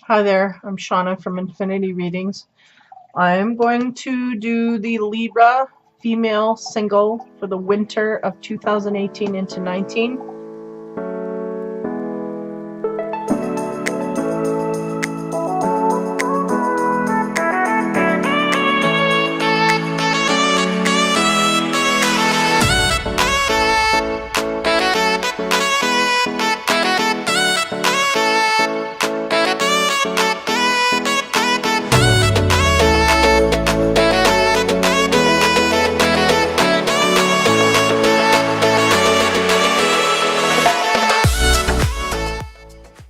Hi there, I'm Shauna from Infinity Readings. I'm going to do the Libra female single for the winter of 2018 into 19.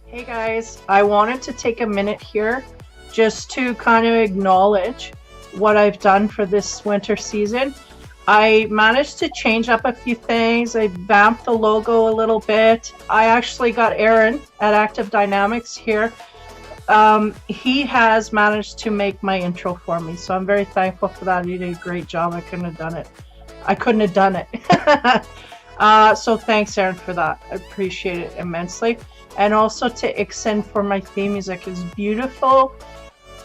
Hey guys, I wanted to take a minute here just to kind of acknowledge what I've done for this winter season. I managed to change up a few things. I vamped the logo a little bit. I actually got Aaron at Active Dynamics here. He has managed to make my intro for me, so I'm very thankful for that. He did a great job. I couldn't have done it. So thanks, Aaron, for that. I appreciate it immensely. And also to Ikson for my theme music. Is beautiful,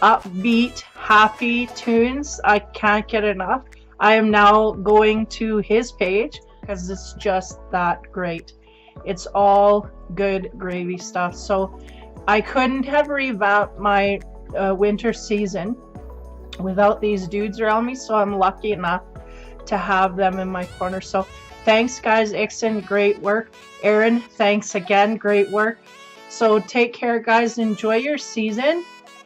upbeat, happy tunes. I can't get enough. I am now going to his page because it's just that great. It's all good gravy stuff. So I couldn't have revamped my winter season without these dudes around me. So I'm lucky enough to have them in my corner. So thanks, guys. Ikson, great work. Aaron, thanks again. Great work. So take care, guys. Enjoy your season.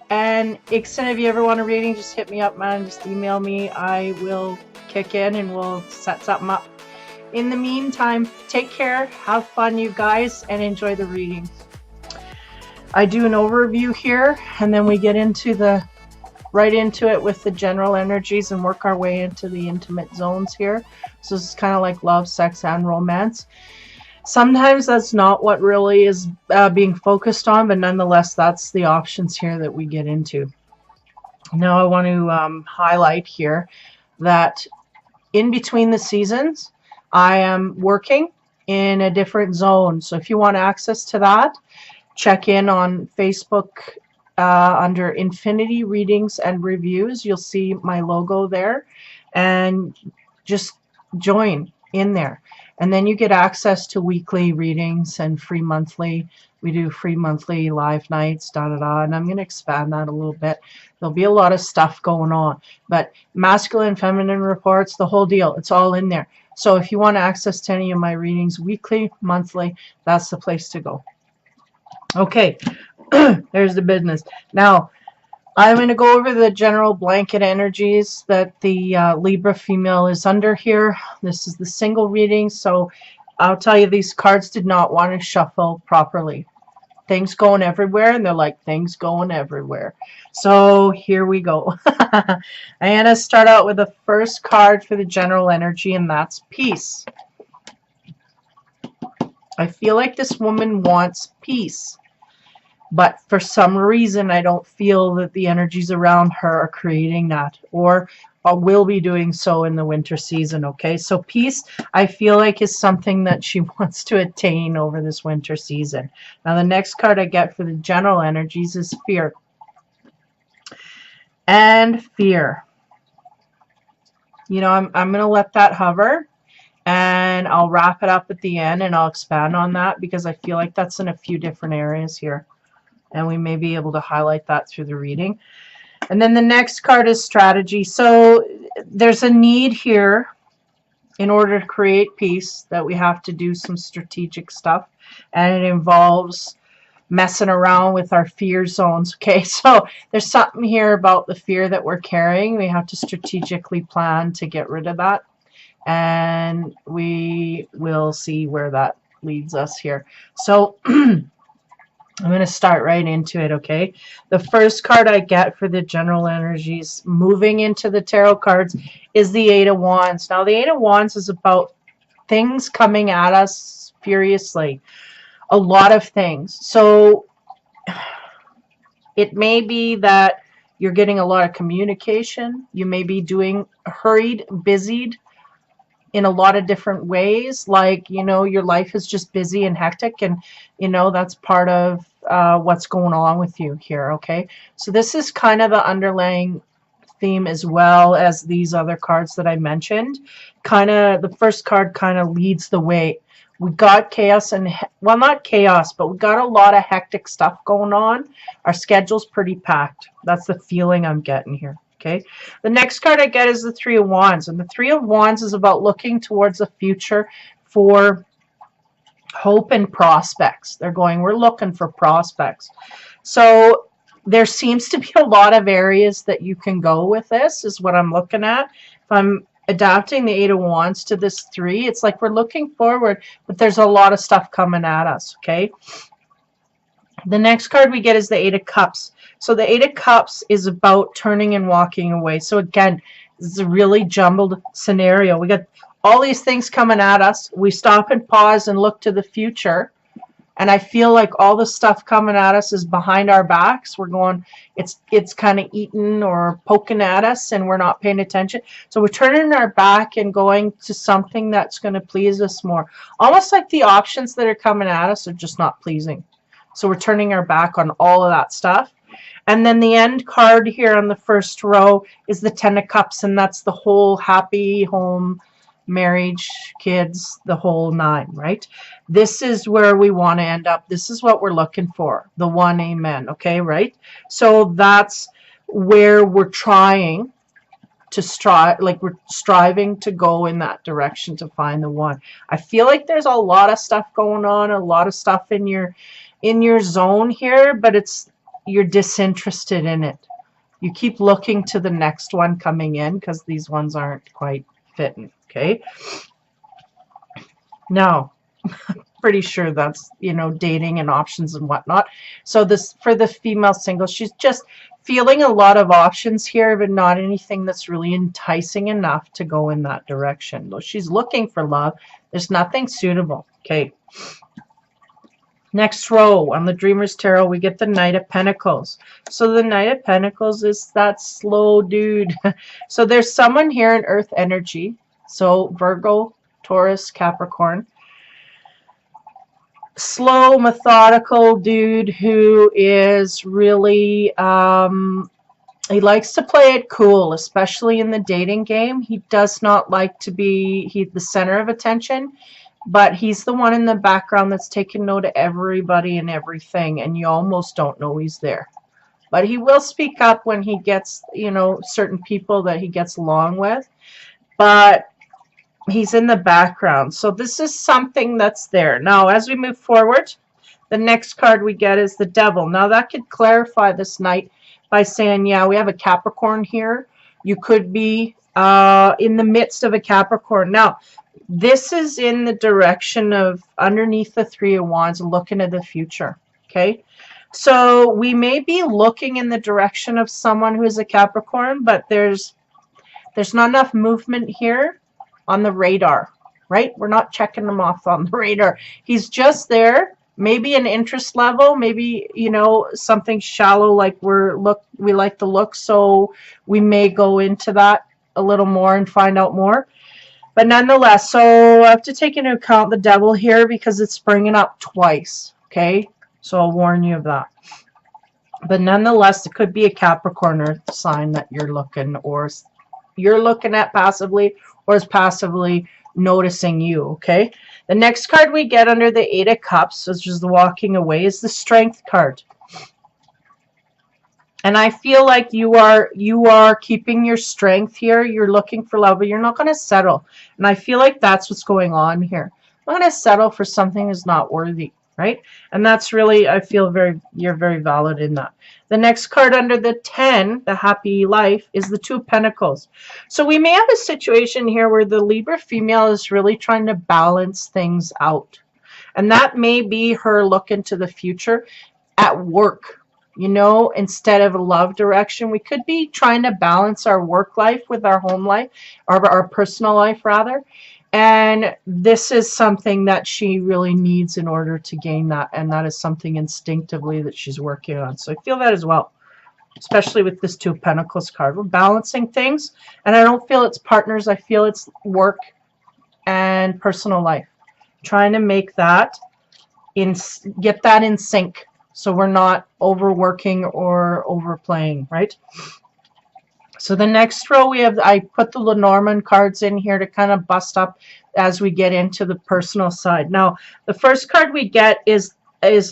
And Ikson, if you ever want a reading, just hit me up, man. Just email me. I will kick in and we'll set something up. In the meantime, take care. Have fun, you guys, and enjoy the readings. I do an overview here, and then we get into right into it with the general energies and work our way into the intimate zones here. So this is kind of like love, sex, and romance. Sometimes that's not what really is being focused on, but nonetheless, that's the options here that we get into. Now I want to highlight here that in between the seasons, I am working in a different zone. So if you want access to that, check in on Facebook under Infinity Readings and Reviews. You'll see my logo there, and just join in there. And then you get access to weekly readings and free monthly. We do free monthly live nights, and I'm going to expand that a little bit. There'll be a lot of stuff going on, but masculine, feminine reports, the whole deal, it's all in there. So if you want access to any of my readings, weekly, monthly, that's the place to go. Okay, there's the business. Now, I'm going to go over the general blanket energies that the Libra female is under here. This is the single reading, so I'll tell you, these cards did not want to shuffle properly. Things going everywhere, and they're like, things going everywhere. So here we go. I'm going to start out with the first card for the general energy, and that's peace. I feel like this woman wants peace, but for some reason I don't feel that the energies around her are creating that, or will be doing so in the winter season. Okay, so peace, I feel like, is something that she wants to attain over this winter season. Now the next card I get for the general energies is fear. And fear, you know, I'm going to let that hover, and I'll wrap it up at the end, and I'll expand on that because I feel like that's in a few different areas here, and we may be able to highlight that through the reading. And then the next card is strategy. So there's a need here in order to create peace that we have to do some strategic stuff, and it involves messing around with our fear zones. Okay, so there's something here about the fear that we're carrying. We have to strategically plan to get rid of that, and we will see where that leads us here. So I'm going to start right into it, okay? The first card I get for the general energies moving into the tarot cards is the Eight of Wands. Now, the Eight of Wands is about things coming at us furiously. A lot of things. So it may be that you're getting a lot of communication. You may be doing hurried, busied in a lot of different ways. Like, you know, your life is just busy and hectic, and, you know, that's part of what's going on with you here, okay? So this is kind of the underlying theme as well as these other cards that I mentioned. Kind of, the first card kind of leads the way. We got chaos and, well, not chaos, but we got a lot of hectic stuff going on. Our schedule's pretty packed. That's the feeling I'm getting here. Okay. The next card I get is the Three of Wands. And the Three of Wands is about looking towards the future for hope and prospects. They're going, we're looking for prospects. So there seems to be a lot of areas that you can go with this, is what I'm looking at. If I'm adapting the Eight of Wands to this three, it's like we're looking forward, but there's a lot of stuff coming at us, okay? The next card we get is the Eight of Cups. So the Eight of Cups is about turning and walking away. So again, this is a really jumbled scenario. We got all these things coming at us. We stop and pause and look to the future. And I feel like all the stuff coming at us is behind our backs. We're going, it's kind of eating or poking at us and we're not paying attention. So we're turning our back and going to something that's going to please us more. Almost like the options that are coming at us are just not pleasing. So we're turning our back on all of that stuff. And then the end card here on the first row is the Ten of Cups. And that's the whole happy home, marriage, kids, the whole nine, right? This is where we want to end up. This is what we're looking for. The one, amen. Okay, right? So that's where we're trying to strive, like we're striving to go in that direction to find the one. I feel like there's a lot of stuff going on, a lot of stuff in your zone here, but you're disinterested in it. You keep looking to the next one coming in because these ones aren't quite fitting. Okay. Now, pretty sure that's, you know, dating and options and whatnot. So this, for the female single, she's just feeling a lot of options here, but not anything that's really enticing enough to go in that direction. Though she's looking for love, there's nothing suitable. Okay. Next row on the Dreamer's Tarot, we get the Knight of Pentacles. So the Knight of Pentacles is that slow dude. So there's someone here in Earth energy. So Virgo, Taurus, Capricorn. Slow, methodical dude who is really, he likes to play it cool, especially in the dating game. He does not like to be the center of attention. But he's the one in the background that's taking note of everybody and everything, and you almost don't know he's there. But he will speak up when he gets, you know, certain people that he gets along with. But he's in the background. So this is something that's there. Now, as we move forward, the next card we get is the Devil. Now, that could clarify this night by saying, yeah, we have a Capricorn here. You could be in the midst of a Capricorn. Now, this is in the direction of underneath the Three of Wands, looking at the future. Okay. So we may be looking in the direction of someone who is a Capricorn, but there's not enough movement here on the radar, right? We're not checking them off on the radar. He's just there. Maybe an interest level, maybe, you know, something shallow, like we like the look. So we may go into that a little more and find out more. But nonetheless, so I have to take into account the Devil here because it's bringing up twice, okay? So I'll warn you of that. But nonetheless, it could be a Capricorn Earth sign that you're looking, or you're looking at passively, or is passively noticing you, okay? The next card we get under the Eight of Cups, which is the walking away, is the Strength card. And I feel like you are keeping your strength here. You're looking for love, but you're not going to settle. And I feel like that's what's going on here. I'm not going to settle for something that's not worthy, right? And that's really, I feel you're very valid in that. The next card under the 10, the Happy Life, is the Two of Pentacles. So we may have a situation here where the Libra female is really trying to balance things out. And that may be her look into the future at work. You know, instead of a love direction, we could be trying to balance our work life with our home life, or our personal life rather. And this is something that she really needs in order to gain that. And that is something instinctively that she's working on. So I feel that as well, especially with this Two of Pentacles card. We're balancing things. And I don't feel it's partners. I feel it's work and personal life. Trying to make that, get that in sync. so we're not overworking or overplaying, right? So the next row we have, I put the Lenormand cards in here to kind of bust up as we get into the personal side. Now, the first card we get is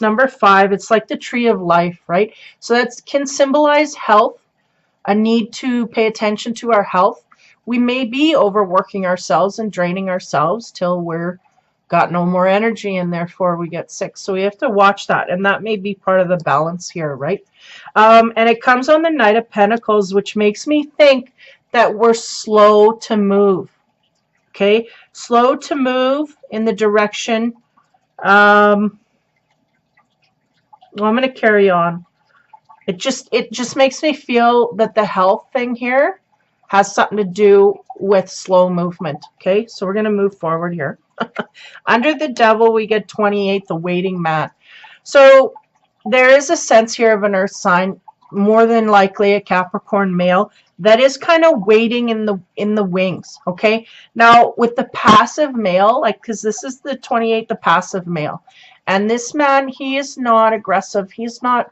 number 5. It's like the tree of life, right? So that can symbolize health, a need to pay attention to our health. We may be overworking ourselves and draining ourselves till we're got no more energy, and therefore we get sick. So we have to watch that, and that may be part of the balance here, right? And it comes on the Knight of Pentacles, which makes me think that we're slow to move. Okay, slow to move in the direction. Well, I'm going to carry on. It just makes me feel that the health thing here has something to do with slow movement. Okay, so we're going to move forward here. Under the Devil, we get 28, the waiting man. So there is a sense here of an earth sign, more than likely a Capricorn male, that is kind of waiting in the wings. Okay, now with the passive male, like, because this is the 28, the passive male, and this man, he is not aggressive, he's not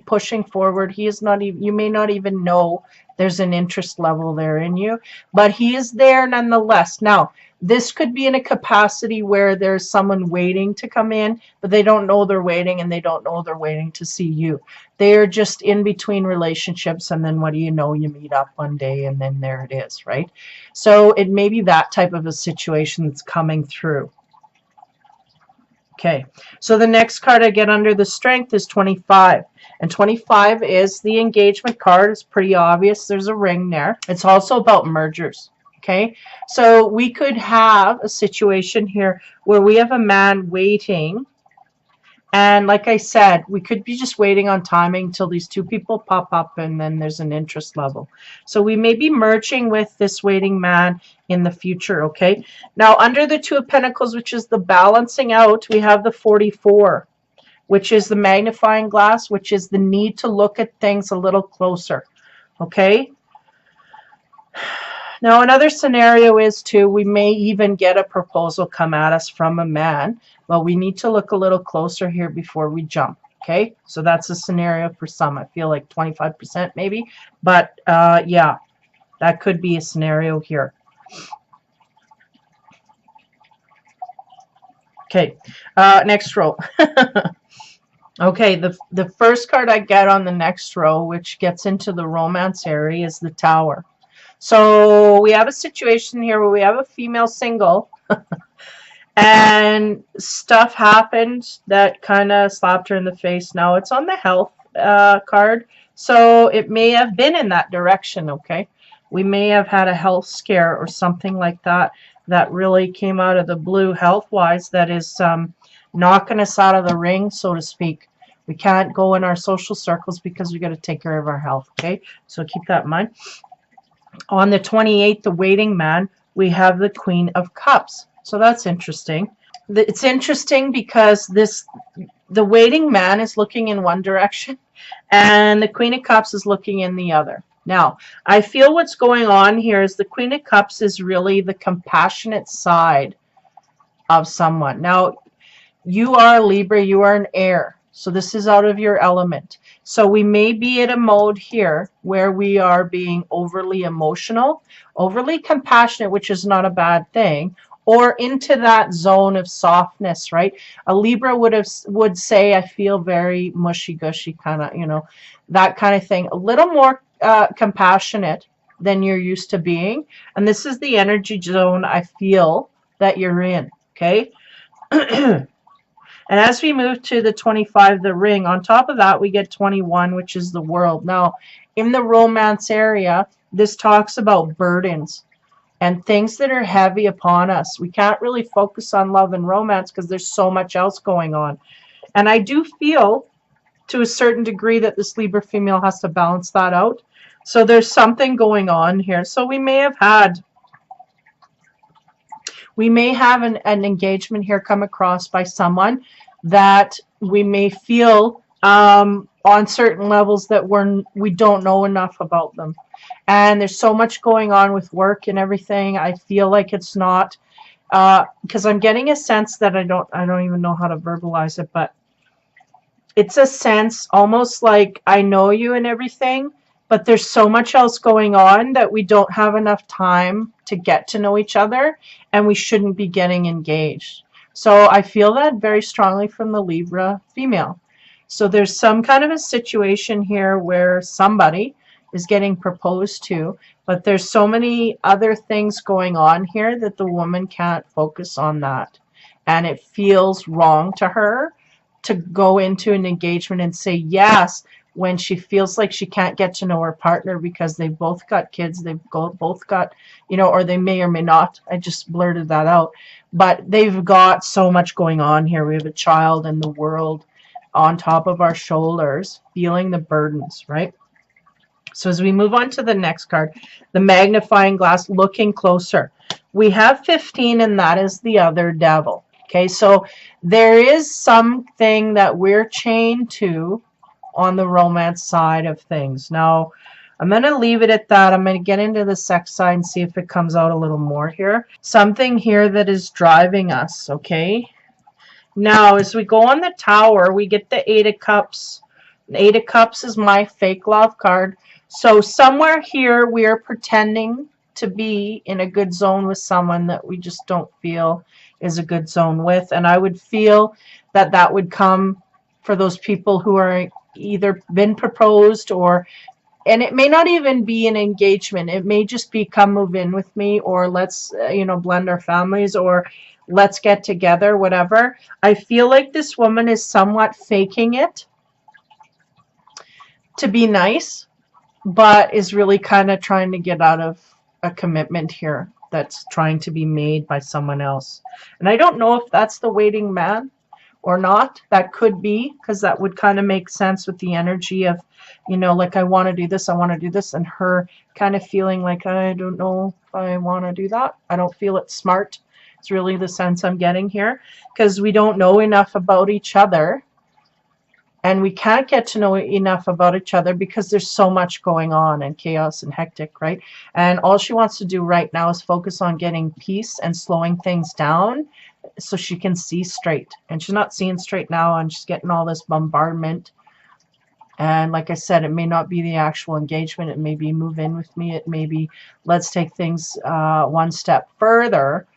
pushing forward, he is not even, you may not even know there's an interest level there in you, but he is there nonetheless. Now, this could be in a capacity where there's someone waiting to come in, but they don't know they're waiting, and they don't know they're waiting to see you. They're just in between relationships, and then what do you know? You meet up one day, and then there it is, right? So it may be that type of a situation that's coming through. Okay, so the next card I get under the Strength is 25. And 25 is the engagement card. It's pretty obvious. There's a ring there. It's also about mergers. Okay, so we could have a situation here where we have a man waiting, and like I said, we could be just waiting on timing till these two people pop up, and then there's an interest level. So we may be merging with this waiting man in the future. Okay, now under the Two of Pentacles, which is the balancing out, we have the 44, which is the magnifying glass, which is the need to look at things a little closer. Okay, now another scenario is too, we may even get a proposal come at us from a man. Well, we need to look a little closer here before we jump. Okay, so that's a scenario for some. I feel like 25% maybe, but yeah, that could be a scenario here. Okay, next row. Okay, the first card I get on the next row, which gets into the romance area, is the Tower. So we have a situation here where we have a female single and stuff happened that kind of slapped her in the face. Now it's on the health card, so it may have been in that direction. Okay, we may have had a health scare or something like that that really came out of the blue health-wise, that is knocking us out of the ring, so to speak. We can't go in our social circles because we got to take care of our health. Okay, so keep that in mind. On the 28th, the waiting man, we have the Queen of Cups. So that's interesting. It's interesting because the waiting man is looking in one direction and the Queen of Cups is looking in the other. Now, I feel what's going on here is the Queen of Cups is really the compassionate side of someone. Now, you are a Libra, you are an air. So this is out of your element. So we may be at a mode here where we are being overly emotional, overly compassionate, which is not a bad thing, or into that zone of softness, right? A Libra would say, I feel very mushy-gushy, kind of, you know, that kind of thing. A little more compassionate than you're used to being. And this is the energy zone I feel that you're in, okay? And as we move to the 25, the Ring, on top of that, we get 21, which is the World. Now, in the romance area, this talks about burdens and things that are heavy upon us. We can't really focus on love and romance because there's so much else going on. And I do feel, to a certain degree, that this Libra female has to balance that out. So there's something going on here. So we may have an engagement here come across by someone that we may feel on certain levels that we don't know enough about them. And there's so much going on with work and everything. I feel like it's not, because I'm getting a sense that I don't even know how to verbalize it, but It's a sense almost like I know you and everything, but there's so much else going on that we don't have enough time to get to know each other, and we shouldn't be getting engaged. So I feel that very strongly from the Libra female. So there's some kind of a situation here where somebody is getting proposed to, but there's so many other things going on here that the woman can't focus on that. And it feels wrong to her to go into an engagement and say yes when she feels like she can't get to know her partner because they've both got kids, both got, or they may or may not. I just blurted that out. But they've got so much going on here. We have a child and the world on top of our shoulders, feeling the burdens, right? So as we move on to the next card, the magnifying glass, looking closer. We have 15, and that is the other devil. Okay, so there is something that we're chained to on the romance side of things. Now, I'm going to leave it at that. I'm going to get into the sex side and see if it comes out a little more here. Something here that is driving us, okay? Now, as we go on the tower, we get the Eight of Cups. The Eight of Cups is my fake love card. So somewhere here, we are pretending to be in a good zone with someone that we just don't feel is a good zone with. And I would feel that that would come for those people who are either been proposed and it may not even be an engagement. It may just be come move in with me, or let's, blend our families, or let's get together, whatever. I feel like this woman is somewhat faking it to be nice, but is really kind of trying to get out of a commitment here that's trying to be made by someone else. And I don't know if that's the waiting man or not. That could be, because that would kind of make sense with the energy of, like I want to do this, and her kind of feeling like, I don't know if I want to do that. I don't feel it's smart. It's really the sense I'm getting here, because we don't know enough about each other. And we can't get to know enough about each other because there's so much going on and chaos and hectic, right? And all she wants to do right now is focus on getting peace and slowing things down so she can see straight. And she's not seeing straight now, and she's getting all this bombardment. And like I said, it may not be the actual engagement. It may be move in with me. It may be let's take things one step further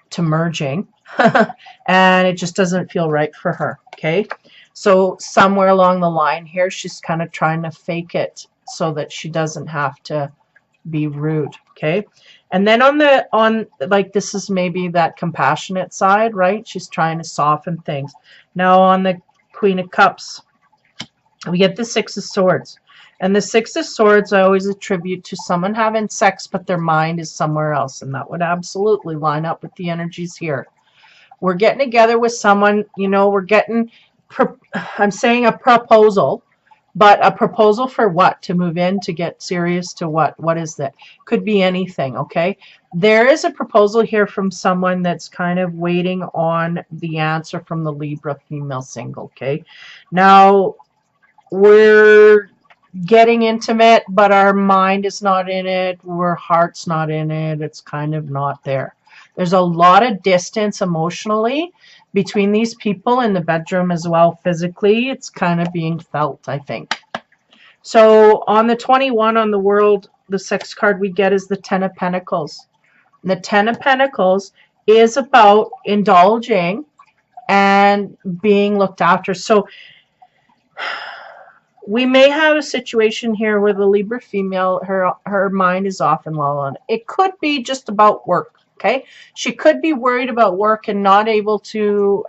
to merging. And it just doesn't feel right for her, okay? So somewhere along the line here, she's kind of trying to fake it so that she doesn't have to be rude, okay? And then on like, this is maybe that compassionate side, right? She's trying to soften things. Now on the Queen of Cups, we get the Six of Swords. And the Six of Swords I always attribute to someone having sex, but their mind is somewhere else. And that would absolutely line up with the energies here. We're getting together with someone, we're getting, I'm saying a proposal, but a proposal for what? To move in, to get serious, to what? What is that? Could be anything, okay? There is a proposal here from someone that's kind of waiting on the answer from the Libra female single, okay? Now, we're getting intimate, but our mind is not in it. Our heart's not in it. It's kind of not there. There's a lot of distance emotionally between these people in the bedroom as well. Physically, it's kind of being felt, I think. So on the 21 on the world, the sex card we get is the Ten of Pentacles. And the Ten of Pentacles is about indulging and being looked after. So we may have a situation here where the Libra female, her mind is off in la la. It could be just about work. Okay, she could be worried about work and not able to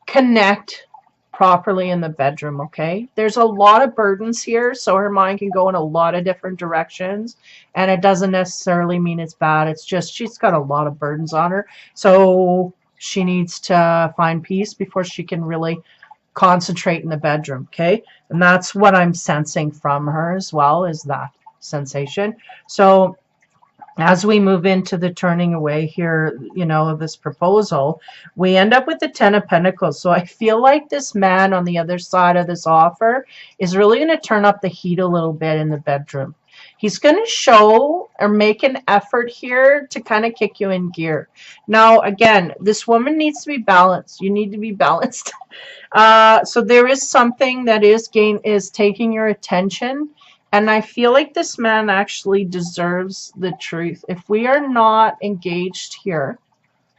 connect properly in the bedroom. Okay, there's a lot of burdens here, so her mind can go in a lot of different directions, and it doesn't necessarily mean it's bad. It's just she's got a lot of burdens on her, so she needs to find peace before she can really concentrate in the bedroom. Okay, and that's what I'm sensing from her as well, is that sensation. So as we move into the turning away here, of this proposal, we end up with the Ten of Pentacles. So I feel like this man on the other side of this offer is really going to turn up the heat a little bit in the bedroom. He's going to show or make an effort here to kind of kick you in gear. Now, again, this woman needs to be balanced. You need to be balanced. So there is something that is taking your attention. And I feel like this man actually deserves the truth. If we are not engaged here,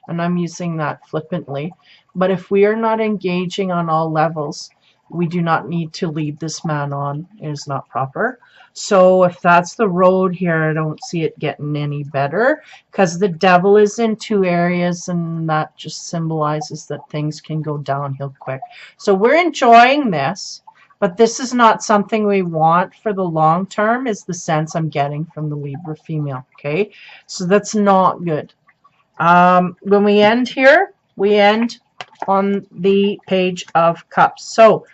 and I'm using that flippantly, but if we are not engaging on all levels, we do not need to lead this man on. It is not proper. So if that's the road here, I don't see it getting any better, because the devil is in 2 areas, and that just symbolizes that things can go downhill quick. So we're enjoying this, but this is not something we want for the long term, is the sense I'm getting from the Libra female. Okay, so that's not good. When we end here, we end on the Page of Cups. So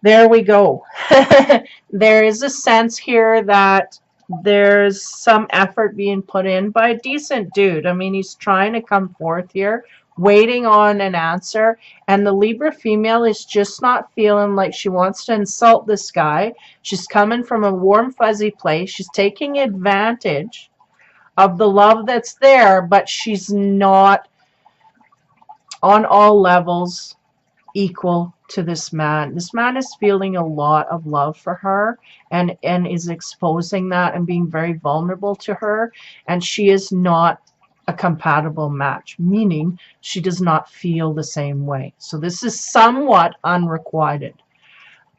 there we go. There is a sense here that there's some effort being put in by a decent dude. I mean, he's trying to come forth here, waiting on an answer, and the Libra female is just not feeling like she wants to insult this guy. She's coming from a warm, fuzzy place. She's taking advantage of the love that's there, but she's not on all levels equal to this man. This man is feeling a lot of love for her, and is exposing that and being very vulnerable to her, and she is not a compatible match, meaning she does not feel the same way. So this is somewhat unrequited.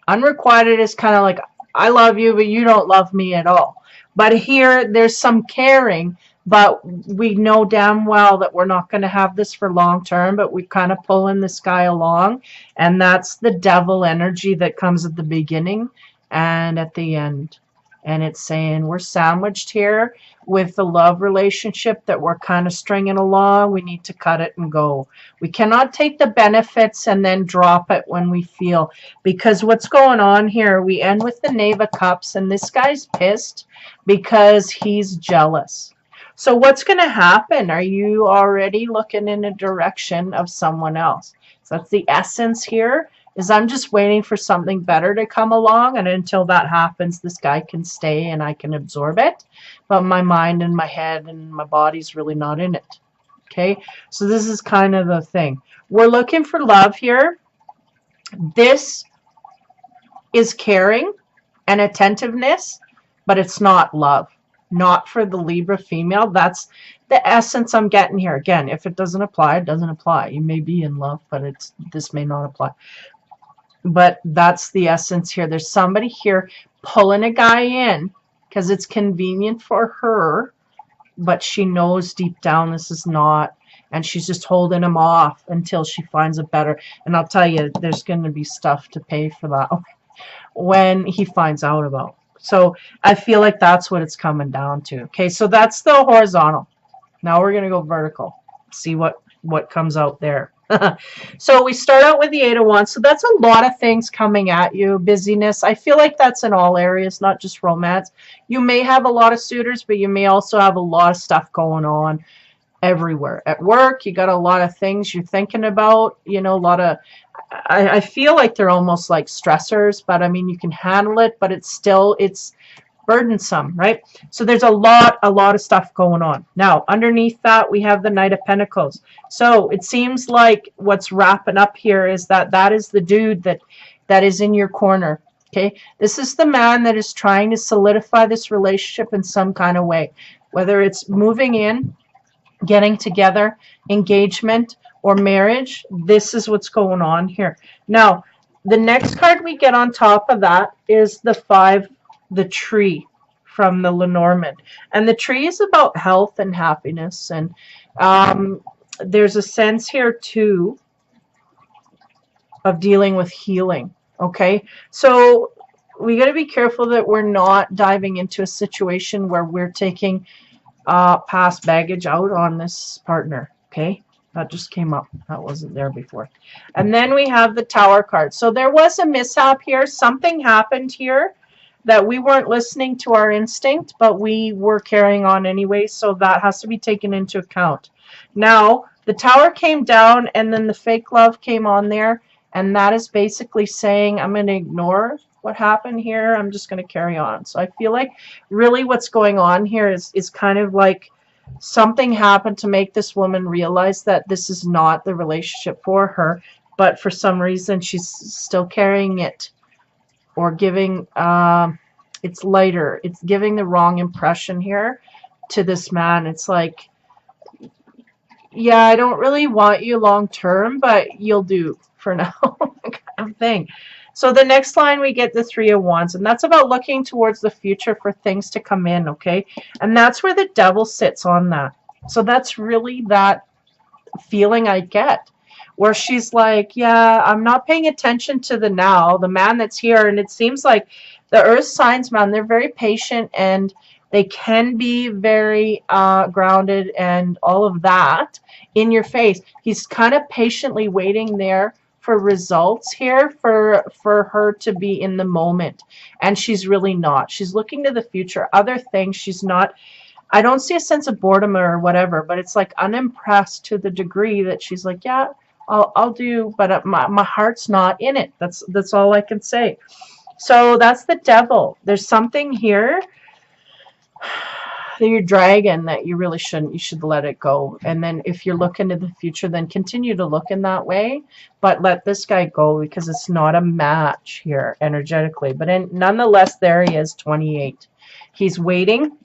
Unrequited is kind of like, I love you, but you don't love me at all. But here, there's some caring, but we know damn well that we're not going to have this for long term, but we're kind of pulling this guy along, and that's the devil energy that comes at the beginning and at the end. And it's saying we're sandwiched here with the love relationship that we're kind of stringing along. We need to cut it and go. We cannot take the benefits and then drop it when we feel, because what's going on here, we end with the Knave of Cups, and this guy's pissed because he's jealous. So what's going to happen? Are you already looking in a direction of someone else? So that's the essence here, is I'm just waiting for something better to come along, and until that happens, this guy can stay and I can absorb it, but my mind and my head and my body's really not in it. Okay, so this is kind of the thing. We're looking for love here. This is caring and attentiveness, but it's not love. Not for the Libra female. That's the essence I'm getting here. Again, if it doesn't apply, it doesn't apply. You may be in love, but this may not apply. But that's the essence here. There's somebody here pulling a guy in because it's convenient for her, but she knows deep down this is not, and she's just holding him off until she finds a better. And I'll tell you, there's going to be stuff to pay for that when he finds out about. So I feel like that's what it's coming down to. Okay, so that's the horizontal. Now we're going to go vertical. See what comes out there. So we start out with the 8 of Wands. So that's a lot of things coming at you. Busyness. I feel like that's in all areas, not just romance. You may have a lot of suitors, but you may also have a lot of stuff going on everywhere. At work, you got a lot of things you're thinking about. You know, a lot of... I feel like they're almost like stressors, but I mean, you can handle it, but it's burdensome, right? So there's a lot of stuff going on. Now, underneath that, we have the Knight of Pentacles. So it seems like what's wrapping up here is that is the dude that is in your corner. Okay, this is the man that is trying to solidify this relationship in some kind of way, whether it's moving in, getting together, engagement, or marriage. This is what's going on here. Now, the next card we get on top of that is the 5, the tree from the Lenormand. And the tree is about health and happiness. And there's a sense here, too, of dealing with healing. Okay? So we got to be careful that we're not diving into a situation where we're taking past baggage out on this partner. Okay? That just came up. That wasn't there before. And then we have the Tower card. So there was a mishap here. Something happened here that we weren't listening to our instinct, but we were carrying on anyway. So that has to be taken into account. Now, the Tower came down, and then the fake love came on there. And that is basically saying, I'm going to ignore what happened here. I'm just going to carry on. So I feel like really what's going on here is kind of like something happened to make this woman realize that this is not the relationship for her, but for some reason she's still carrying it, or giving it's lighter. It's giving the wrong impression here to this man. It's like, yeah, I don't really want you long term, but you'll do for now, kind of thing. So the next line, we get the Three of Wands, and that's about looking towards the future for things to come in, okay? And that's where the Devil sits on that. So that's really that feeling I get, where she's like, yeah, I'm not paying attention to the now, the man that's here. And it seems like the earth signs, man, they're very patient, and they can be very grounded and all of that in your face. He's kind of patiently waiting there for results here, for her to be in the moment, and she's really not. She's looking to the future, other things. She's not, I don't see a sense of boredom or whatever, but it's like unimpressed to the degree that she's like, yeah, I'll do, but my heart's not in it. That's all I can say. So that's the Devil. There's something here that you're dragging that you really shouldn't. You should let it go. And then if you're looking to the future, then continue to look in that way, but let this guy go, because it's not a match here energetically. But nonetheless, there he is, 28. He's waiting.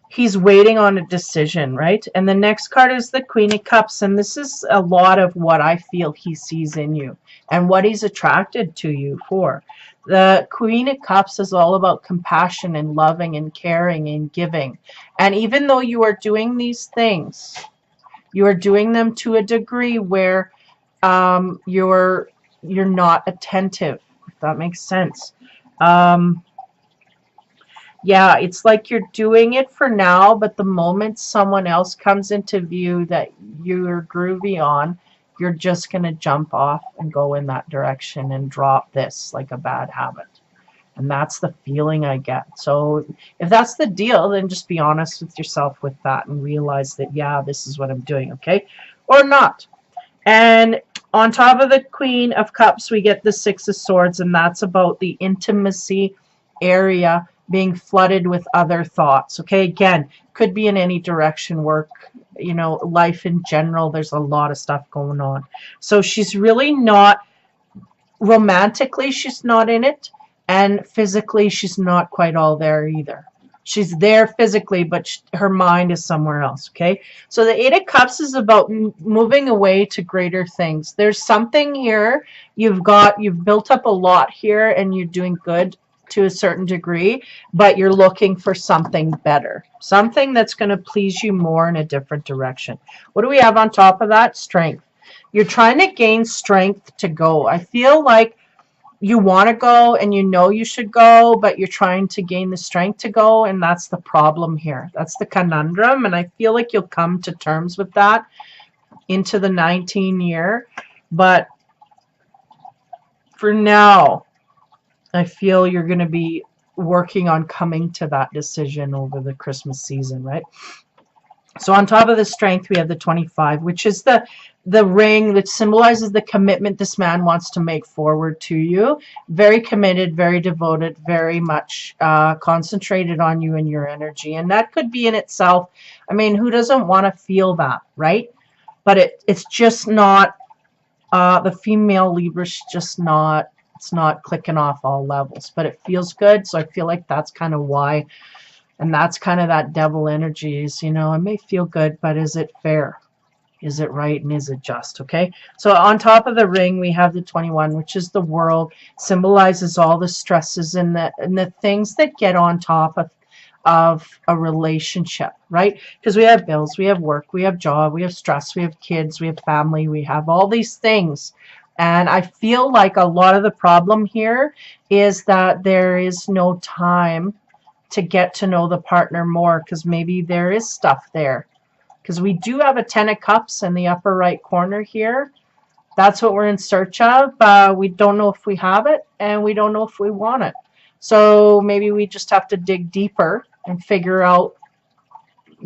He's waiting on a decision, right? And the next card is the Queen of Cups, and this is a lot of what I feel he sees in you and what he's attracted to you for. The Queen of Cups is all about compassion and loving and caring and giving. And even though you are doing these things, you are doing them to a degree where you're not attentive, if that makes sense. Yeah, it's like you're doing it for now, but the moment someone else comes into view that you're groovy on, you're just going to jump off and go in that direction and drop this like a bad habit. And that's the feeling I get. So if that's the deal, then just be honest with yourself with that and realize that, yeah, this is what I'm doing, okay? Or not. And on top of the Queen of Cups, we get the Six of Swords, and that's about the intimacy area being flooded with other thoughts. Okay, again, could be in any direction, work, you know, life in general. There's a lot of stuff going on. So she's really not, romantically, she's not in it, and physically, she's not quite all there either. She's there physically, but her mind is somewhere else, okay? So the Eight of Cups is about moving away to greater things. There's something here. You've built up a lot here, and you're doing good to a certain degree, but you're looking for something better, something that's going to please you more in a different direction. What do we have on top of that? Strength. You're trying to gain strength to go. I feel like you want to go and you know you should go, but you're trying to gain the strength to go, and that's the problem here. That's the conundrum, and I feel like you'll come to terms with that into the 19 year. But for now, I feel you're going to be working on coming to that decision over the Christmas season, right? So on top of the Strength, we have the 25, which is the ring that symbolizes the commitment this man wants to make forward to you. Very committed, very devoted, very much concentrated on you and your energy. And that could be in itself, I mean, who doesn't want to feel that, right? But it's just not, the female Libra's just not, it's not clicking off all levels, but it feels good. So I feel like that's kind of why. And that's kind of that devil energy is, you know, it may feel good, but is it fair? Is it right? And is it just? Okay. So on top of the ring, we have the 21, which is the World, symbolizes all the stresses and the things that get on top of a relationship, right? Because we have bills, we have work, we have job, we have stress, we have kids, we have family, we have all these things. And I feel like a lot of the problem here is that there is no time to get to know the partner more, because maybe there is stuff there. Because we do have a 10 of Cups in the upper right corner here. That's what we're in search of. We don't know if we have it, and we don't know if we want it. So maybe we just have to dig deeper and figure out,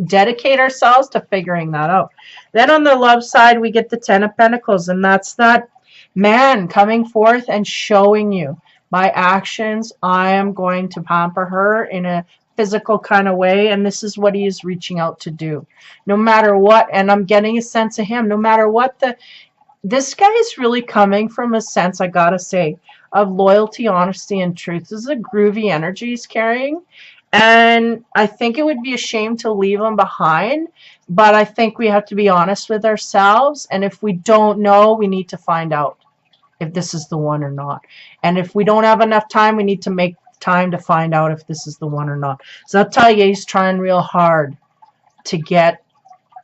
dedicate ourselves to figuring that out. Then on the love side, we get the 10 of Pentacles, and that's that man coming forth and showing you by actions. I am going to pamper her in a physical kind of way, and this is what he is reaching out to do. No matter what, and I'm getting a sense of him, no matter what this guy is really coming from a sense, I gotta say, of loyalty, honesty, and truth. This is a groovy energy he's carrying. And I think it would be a shame to leave him behind. But I think we have to be honest with ourselves. And if we don't know, we need to find out if this is the one or not. And if we don't have enough time, we need to make time to find out if this is the one or not. So I'll tell you, he's trying real hard to get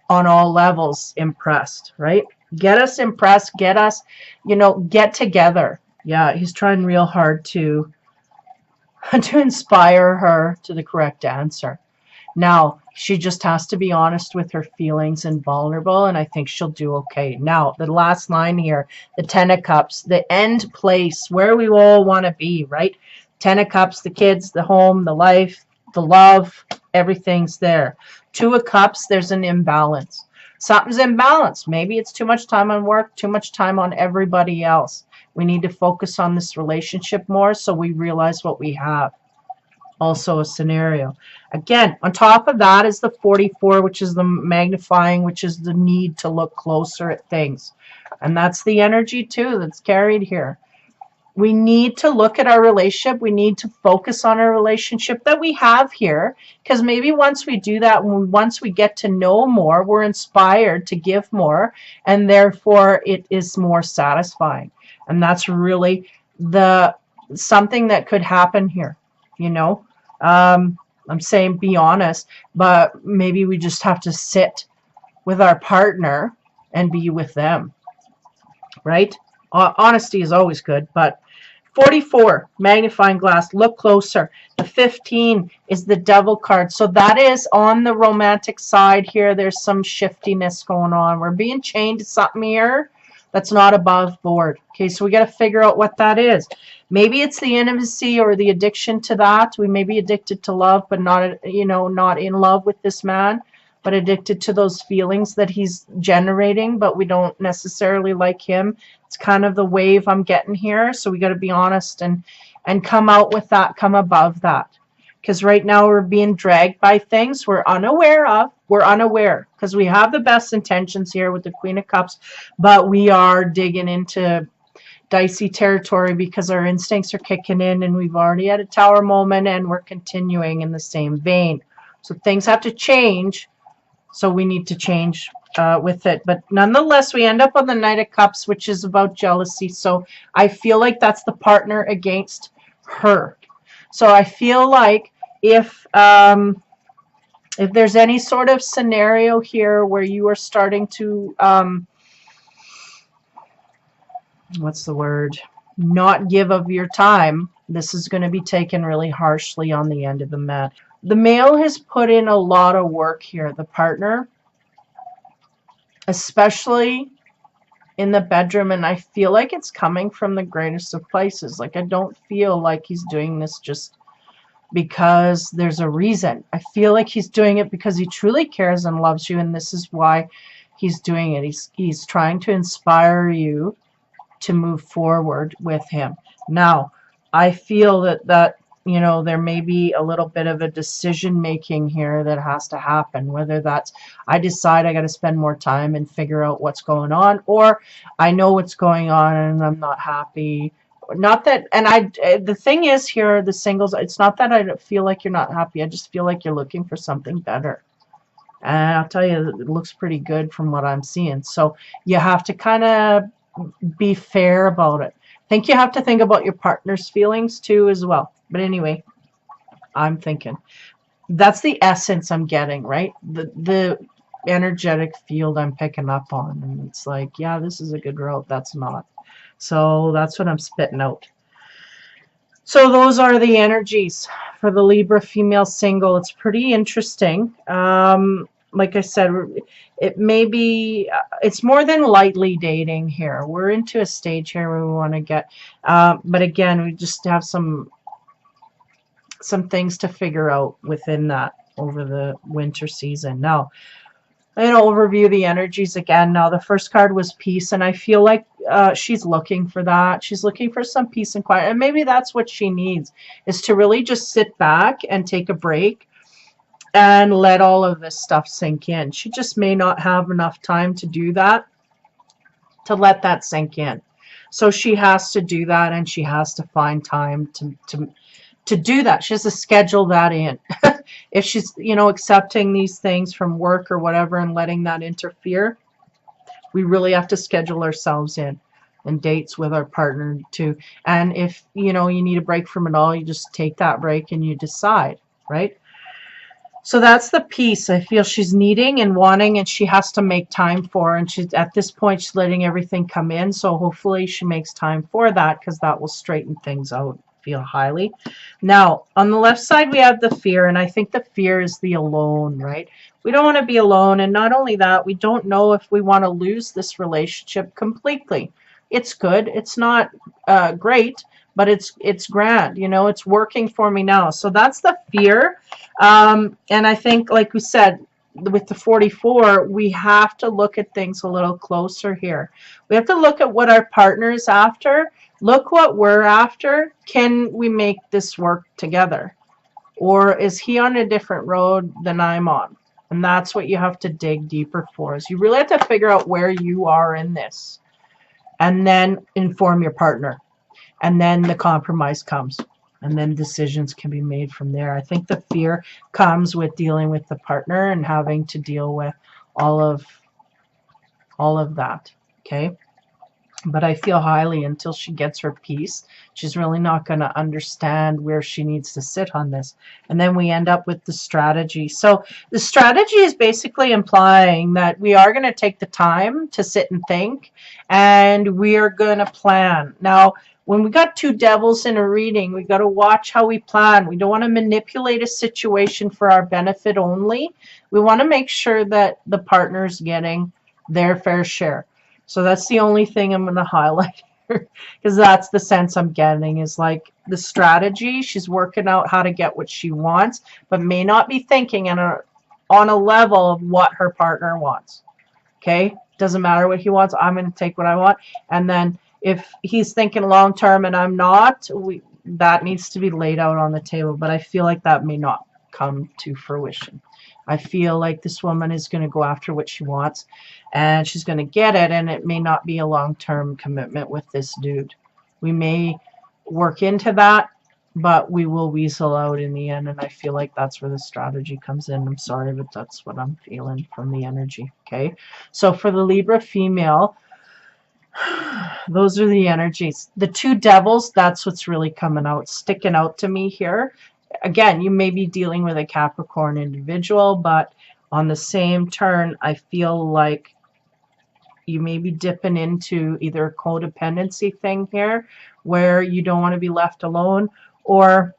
on all levels impressed, right? Get us impressed, get us, get together. Yeah, he's trying real hard to inspire her to the correct answer. Now, she just has to be honest with her feelings and vulnerable, and I think she'll do okay. Now, the last line here, the Ten of Cups, the end place where we all want to be, right? Ten of Cups, the kids, the home, the life, the love, everything's there. Two of Cups, there's an imbalance. Something's imbalanced. Maybe it's too much time on work, too much time on everybody else. We need to focus on this relationship more so we realize what we have. Also a scenario. Again, on top of that is the 44, which is the magnifying, which is the need to look closer at things. And that's the energy too that's carried here. We need to look at our relationship. We need to focus on our relationship that we have here, because maybe once we do that, once we get to know more, we're inspired to give more, and therefore it is more satisfying. And that's really something that could happen here, I'm saying be honest, but maybe we just have to sit with our partner and be with them, right? Honesty is always good, but 44, magnifying glass, look closer. The 15 is the devil card. So that is on the romantic side here. There's some shiftiness going on. We're being chained to something here that's not above board. Okay, so we got to figure out what that is. Maybe it's the intimacy or the addiction to that. We may be addicted to love, but not, not in love with this man, but addicted to those feelings that he's generating, but we don't necessarily like him. It's kind of the wave I'm getting here. So we got to be honest and come out with that, come above that. Because right now we're being dragged by things we're unaware of. We're unaware because we have the best intentions here with the Queen of Cups, but we are digging into dicey territory because our instincts are kicking in, and we've already had a Tower moment, and we're continuing in the same vein. So things have to change. So we need to change with it. But nonetheless, we end up on the Knight of Cups, which is about jealousy. So I feel like that's the partner against her. So I feel like if there's any sort of scenario here where you are starting to, what's the word? Not give of your time, this is going to be taken really harshly on the end of the mat. The male has put in a lot of work here, the partner, especially in the bedroom, and I feel like it's coming from the greatest of places. Like, I don't feel like he's doing this just because there's a reason. I feel like he's doing it because he truly cares and loves you, and this is why he's doing it. He's trying to inspire you to move forward with him. Now, I feel that there may be a little bit of a decision making here that has to happen, whether that's I decide I got to spend more time and figure out what's going on, or I know what's going on and I'm not happy. Not that, and the thing is here, the singles, it's not that I feel like you're not happy. I just feel like you're looking for something better. And I'll tell you, it looks pretty good from what I'm seeing. So you have to kind of be fair about it. I think you have to think about your partner's feelings too as well. But anyway, I'm thinking that's the essence I'm getting, right? The energetic field I'm picking up on. And it's like, yeah, this is a good route. That's not. So that's what I'm spitting out. So those are the energies for the Libra female single. It's pretty interesting. Like I said, it may be, it's more than lightly dating here. We're into a stage here where we want to get, but again, we just have some things to figure out within that over the winter season. Now, I'm going to overview the energies again now. The first card was peace, and I feel like she's looking for that. She's looking for some peace and quiet, and maybe that's what she needs, is to really just sit back and take a break and let all of this stuff sink in. She just may not have enough time to do that, to let that sink in. So she has to do that, and she has to find time to do that. She has to schedule that in. If she's, you know, accepting these things from work or whatever and letting that interfere, we really have to schedule ourselves in and dates with our partner too. And if, you know, you need a break from it all, you just take that break and you decide, right? So that's the piece I feel she's needing and wanting, and she has to make time for. And she's at this point, she's letting everything come in. So hopefully she makes time for that, because that will straighten things out. Feel highly. Now on the left side we have the fear, and I think the fear is the alone, right? We don't want to be alone, and not only that, we don't know if we want to lose this relationship completely. It's good. It's not great, but it's grand. You know, it's working for me now. So that's the fear. And I think, like we said, with the 44, we have to look at things a little closer here. We have to look at what our partner is after. Look what we're after. Can we make this work together? Or is he on a different road than I'm on? And that's what you have to dig deeper for, is you really have to figure out where you are in this, and then inform your partner. And then the compromise comes, and then decisions can be made from there. I think the fear comes with dealing with the partner and having to deal with all of that, okay? But I feel highly, until she gets her peace, she's really not going to understand where she needs to sit on this. And then we end up with the strategy. So the strategy is basically implying that we are going to take the time to sit and think, and we are going to plan. Now, when we got two devils in a reading, we got to watch how we plan. We don't want to manipulate a situation for our benefit only. We want to make sure that the partner's getting their fair share. So that's the only thing I'm going to highlight here, because that's the sense I'm getting, is like the strategy. She's working out how to get what she wants, but may not be thinking on a level of what her partner wants. Okay? Doesn't matter what he wants. I'm going to take what I want. And then if he's thinking long term and I'm not, that needs to be laid out on the table. But I feel like that may not come to fruition. I feel like this woman is going to go after what she wants, and she's going to get it, and it may not be a long-term commitment with this dude. We may work into that, but we will weasel out in the end, and I feel like that's where the strategy comes in. I'm sorry, but that's what I'm feeling from the energy, okay? So for the Libra female, those are the energies. The two devils, that's what's really coming out, sticking out to me here. Again, you may be dealing with a Capricorn individual, but on the same turn, I feel like you may be dipping into either a codependency thing here, where you don't want to be left alone, or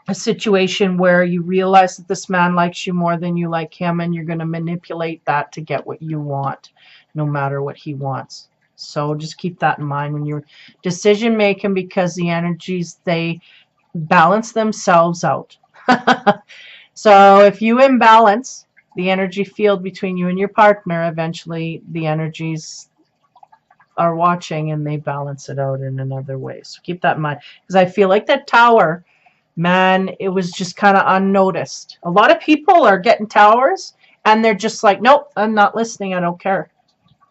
a situation where you realize that this man likes you more than you like him, and you're going to manipulate that to get what you want, no matter what he wants. So just keep that in mind when you're decision making, because the energies, they balance themselves out. So if you imbalance the energy field between you and your partner, eventually the energies are watching and they balance it out in another way. So keep that in mind, because I feel like that tower, man, it was just kind of unnoticed. A lot of people are getting towers and they're just like, nope, I'm not listening. I don't care.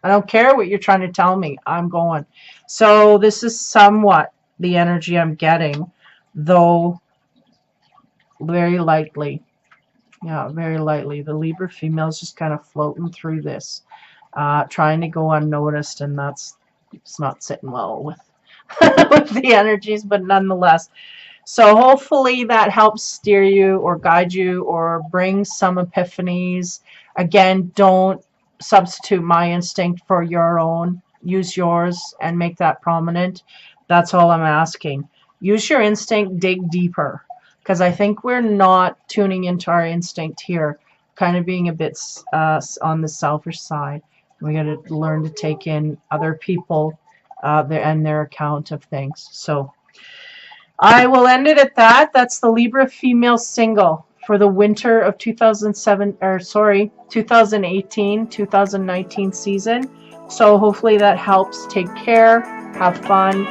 I don't care what you're trying to tell me. I'm going. So this is somewhat the energy I'm getting, though very lightly. Yeah, very lightly. The Libra female is just kind of floating through this, trying to go unnoticed, and it's not sitting well with, with the energies, but nonetheless. So hopefully that helps steer you or guide you or bring some epiphanies. Again, don't substitute my instinct for your own. Use yours and make that prominent. That's all I'm asking. Use your instinct, dig deeper, because I think we're not tuning into our instinct here, kind of being a bit on the selfish side. We got to learn to take in other people and their account of things. So I will end it at that. That's the Libra female single for the winter of 2018-2019 season. So hopefully that helps. Take care, have fun,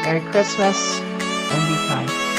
Merry Christmas, and be kind.